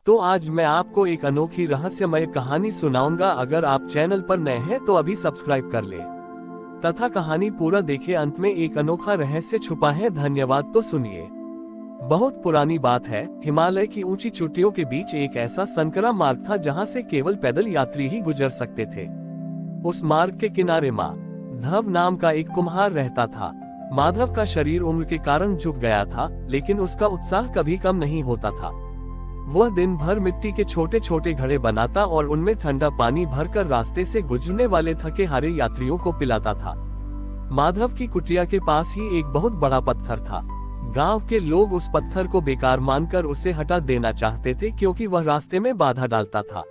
तो आज मैं आपको एक अनोखी रहस्यमय कहानी सुनाऊंगा। अगर आप चैनल पर नए हैं तो अभी सब्सक्राइब कर ले तथा कहानी पूरा देखें। अंत में एक अनोखा रहस्य छुपा है। धन्यवाद। तो सुनिए। बहुत पुरानी बात है। हिमालय की ऊंची चोटियों के बीच एक ऐसा संकरा मार्ग था जहां से केवल पैदल यात्री ही गुजर सकते थे। उस मार्ग के किनारे माधव नाम का एक कुम्हार रहता था। माधव का शरीर उम्र के कारण झुक गया था, लेकिन उसका उत्साह कभी कम नहीं होता था। वह दिन भर मिट्टी के छोटे छोटे घड़े बनाता और उनमें ठंडा पानी भरकर रास्ते से गुजरने वाले थके हारे यात्रियों को पिलाता था। माधव की कुटिया के पास ही एक बहुत बड़ा पत्थर था। गांव के लोग उस पत्थर को बेकार मानकर उसे हटा देना चाहते थे, क्योंकि वह रास्ते में बाधा डालता था।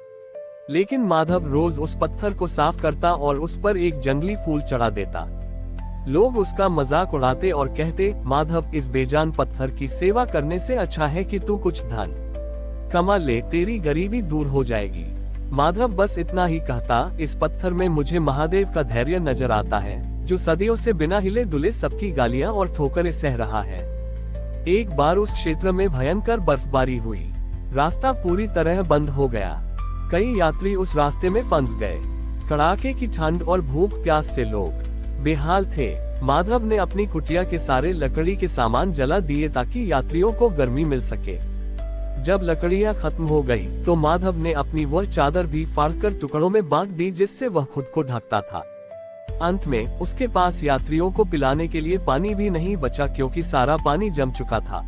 लेकिन माधव रोज उस पत्थर को साफ करता और उस पर एक जंगली फूल चढ़ा देता। लोग उसका मजाक उड़ाते और कहते, माधव, इस बेजान पत्थर की सेवा करने से अच्छा है कि तू कुछ धन कमा ले, तेरी गरीबी दूर हो जाएगी। माधव बस इतना ही कहता, इस पत्थर में मुझे महादेव का धैर्य नजर आता है, जो सदियों से बिना हिले डुले सबकी गालियां और ठोकरें सह रहा है। एक बार उस क्षेत्र में भयंकर बर्फबारी हुई। रास्ता पूरी तरह बंद हो गया। कई यात्री उस रास्ते में फंस गए। कड़ाके की ठंड और भूख प्यास से लोग बेहाल थे। माधव ने अपनी कुटिया के सारे लकड़ी के सामान जला दिए ताकि यात्रियों को गर्मी मिल सके। जब लकड़ियां खत्म हो गई तो माधव ने अपनी वह चादर भी फाड़कर टुकड़ों में बांट दी जिससे वह खुद को ढकता था। अंत में उसके पास यात्रियों को पिलाने के लिए पानी भी नहीं बचा, क्योंकि सारा पानी जम चुका था।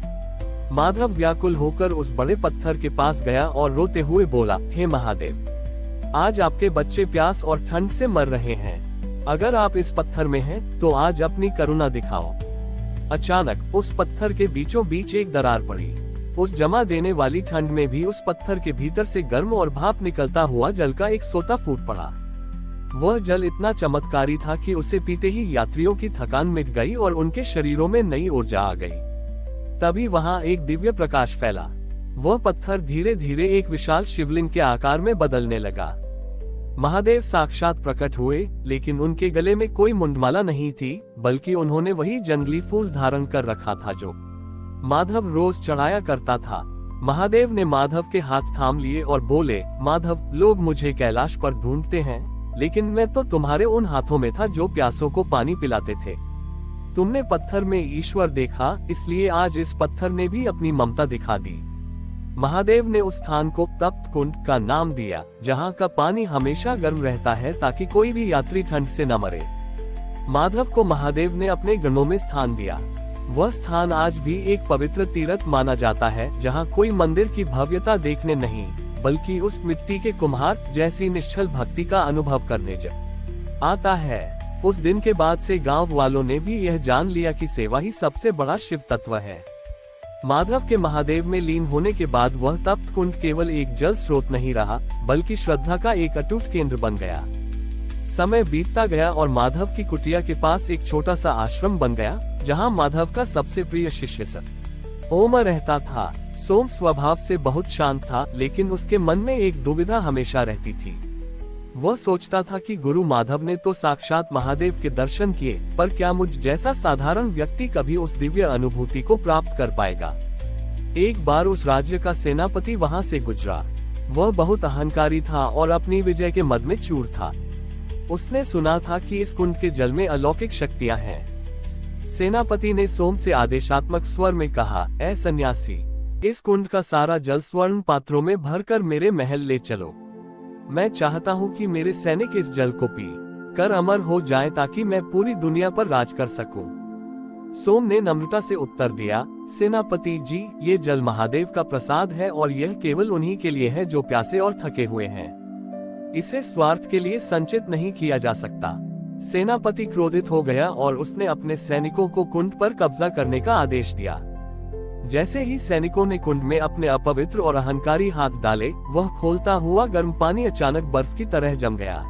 माधव व्याकुल होकर उस बड़े पत्थर के पास गया और रोते हुए बोला, हे महादेव, आज आपके बच्चे प्यास और ठंड से मर रहे हैं। अगर आप इस पत्थर में हैं, तो आज अपनी करुणा दिखाओ। अचानक उस पत्थर के बीचों बीच एक दरार पड़ी। उस जमा देने वाली ठंड में भी उस पत्थर के भीतर से गर्म और भाप निकलता हुआ जल का एक सोता फूट पड़ा। वह जल इतना चमत्कारी था कि उसे पीते ही यात्रियों की थकान मिट गई और उनके शरीरों में नई ऊर्जा आ गई। तभी वहां एक दिव्य प्रकाश फैला। वह पत्थर धीरे धीरे एक विशाल शिवलिंग के आकार में बदलने लगा। महादेव साक्षात प्रकट हुए, लेकिन उनके गले में कोई मुंडमाला नहीं थी, बल्कि उन्होंने वही जंगली फूल धारण कर रखा था जो माधव रोज चढ़ाया करता था। महादेव ने माधव के हाथ थाम लिए और बोले, माधव, लोग मुझे कैलाश पर ढूंढते हैं, लेकिन मैं तो तुम्हारे उन हाथों में था जो प्यासों को पानी पिलाते थे। तुमने पत्थर में ईश्वर देखा, इसलिए आज इस पत्थर ने भी अपनी ममता दिखा दी। महादेव ने उस स्थान को तप्त कुंड का नाम दिया, जहाँ का पानी हमेशा गर्म रहता है ताकि कोई भी यात्री ठंड से न मरे। माधव को महादेव ने अपने गणों में स्थान दिया। वह स्थान आज भी एक पवित्र तीर्थ माना जाता है, जहां कोई मंदिर की भव्यता देखने नहीं, बल्कि उस मिट्टी के कुम्हार जैसी निश्चल भक्ति का अनुभव करने आता है। उस दिन के बाद से गांव वालों ने भी यह जान लिया कि सेवा ही सबसे बड़ा शिव तत्व है। माधव के महादेव में लीन होने के बाद वह तप्त कुंड केवल एक जल स्रोत नहीं रहा, बल्कि श्रद्धा का एक अटूट केंद्र बन गया। समय बीतता गया और माधव की कुटिया के पास एक छोटा सा आश्रम बन गया, जहां माधव का सबसे प्रिय शिष्य सोम रहता था। सोम स्वभाव से बहुत शांत था, लेकिन उसके मन में एक दुविधा हमेशा रहती थी। वह सोचता था कि गुरु माधव ने तो साक्षात महादेव के दर्शन किए, पर क्या मुझ जैसा साधारण व्यक्ति कभी उस दिव्य अनुभूति को प्राप्त कर पाएगा। एक बार उस राज्य का सेनापति वहां से गुजरा। वह बहुत अहंकारी था और अपनी विजय के मद में चूर था। उसने सुना था कि इस कुंड के जल में अलौकिक शक्तियां हैं। सेनापति ने सोम से आदेशात्मक स्वर में कहा, ऐ सन्यासी, इस कुंड का सारा जल स्वर्ण पात्रों में भरकर मेरे महल ले चलो। मैं चाहता हूँ कि मेरे सैनिक इस जल को पी कर अमर हो जाएं, ताकि मैं पूरी दुनिया पर राज कर सकूं। सोम ने नम्रता से उत्तर दिया, सेनापति जी, ये जल महादेव का प्रसाद है और यह केवल उन्हीं के लिए है जो प्यासे और थके हुए हैं। इसे स्वार्थ के लिए संचित नहीं किया जा सकता। सेनापति क्रोधित हो गया और उसने अपने सैनिकों को कुंड पर कब्जा करने का आदेश दिया। जैसे ही सैनिकों ने कुंड में अपने अपवित्र और अहंकारी हाथ डाले, वह खोलता हुआ गर्म पानी अचानक बर्फ की तरह जम गया।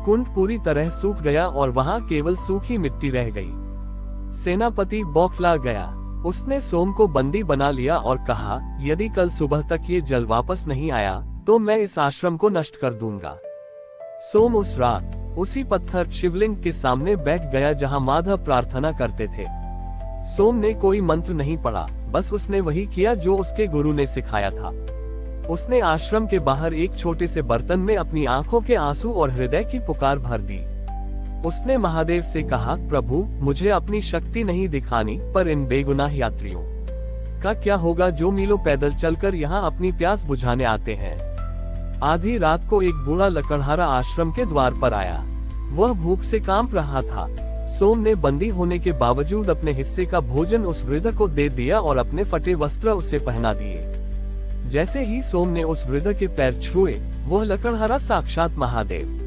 कुंड पूरी तरह सूख गया और वहां केवल सूखी मिट्टी रह गई। सेनापति बौखला गया। उसने सोम को बंदी बना लिया और कहा, यदि कल सुबह तक ये जल वापस नहीं आया तो मैं इस आश्रम को नष्ट कर दूंगा। सोम उस रात उसी पत्थर शिवलिंग के सामने बैठ गया जहां माधव प्रार्थना करते थे। सोम ने कोई मंत्र नहीं पढ़ा, बस उसने वही किया जो उसके गुरु ने सिखाया था। उसने आश्रम के बाहर एक छोटे से बर्तन में अपनी आंखों के आंसू और हृदय की पुकार भर दी। उसने महादेव से कहा, प्रभु, मुझे अपनी शक्ति नहीं दिखानी, पर इन बेगुनाह यात्रियों का क्या होगा जो मीलों पैदल चलकर यहाँ अपनी प्यास बुझाने आते हैं। आधी रात को एक बूढ़ा लकड़हारा आश्रम के द्वार पर आया। वह भूख से कांप रहा था। सोम ने बंदी होने के बावजूद अपने हिस्से का भोजन उस वृद्ध को दे दिया और अपने फटे वस्त्र उसे पहना दिए। जैसे ही सोम ने उस वृद्ध के पैर छुए, वह लकड़हारा साक्षात महादेव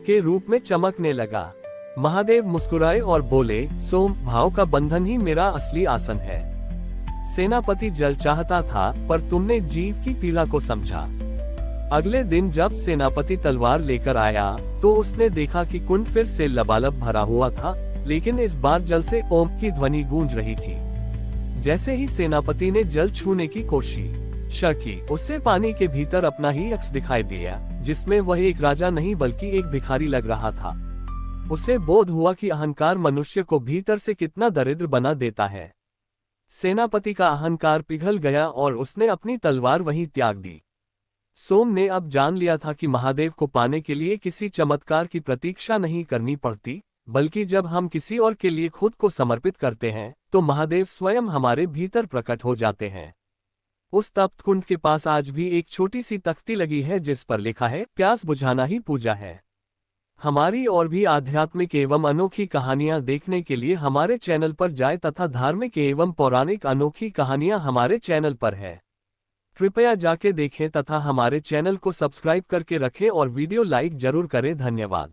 के रूप में चमकने लगा। महादेव मुस्कुराए और बोले, सोम, भाव का बंधन ही मेरा असली आसन है। सेनापति जल चाहता था, पर तुमने जीव की पीड़ा को समझा। अगले दिन जब सेनापति तलवार लेकर आया, तो उसने देखा कि कुंड फिर से लबालब भरा हुआ था, लेकिन इस बार जल से ओम की ध्वनि गूंज रही थी। जैसे ही सेनापति ने जल छूने की कोशिश की, उसे पानी के भीतर अपना ही अक्स दिखाई दिया, जिसमें वह एक राजा नहीं बल्कि एक भिखारी लग रहा था। उसे बोध हुआ कि अहंकार मनुष्य को भीतर से कितना दरिद्र बना देता है। सेनापति का अहंकार पिघल गया और उसने अपनी तलवार वहीं त्याग दी। सोम ने अब जान लिया था कि महादेव को पाने के लिए किसी चमत्कार की प्रतीक्षा नहीं करनी पड़ती, बल्कि जब हम किसी और के लिए खुद को समर्पित करते हैं, तो महादेव स्वयं हमारे भीतर प्रकट हो जाते हैं। उस तप्त कुंड के पास आज भी एक छोटी सी तख्ती लगी है, जिस पर लिखा है, प्यास बुझाना ही पूजा है। हमारी और भी आध्यात्मिक एवं अनोखी कहानियां देखने के लिए हमारे चैनल पर जाएं तथा धार्मिक एवं पौराणिक अनोखी कहानियां हमारे चैनल पर है। कृपया जाके देखें तथा हमारे चैनल को सब्सक्राइब करके रखें और वीडियो लाइक जरूर करें। धन्यवाद।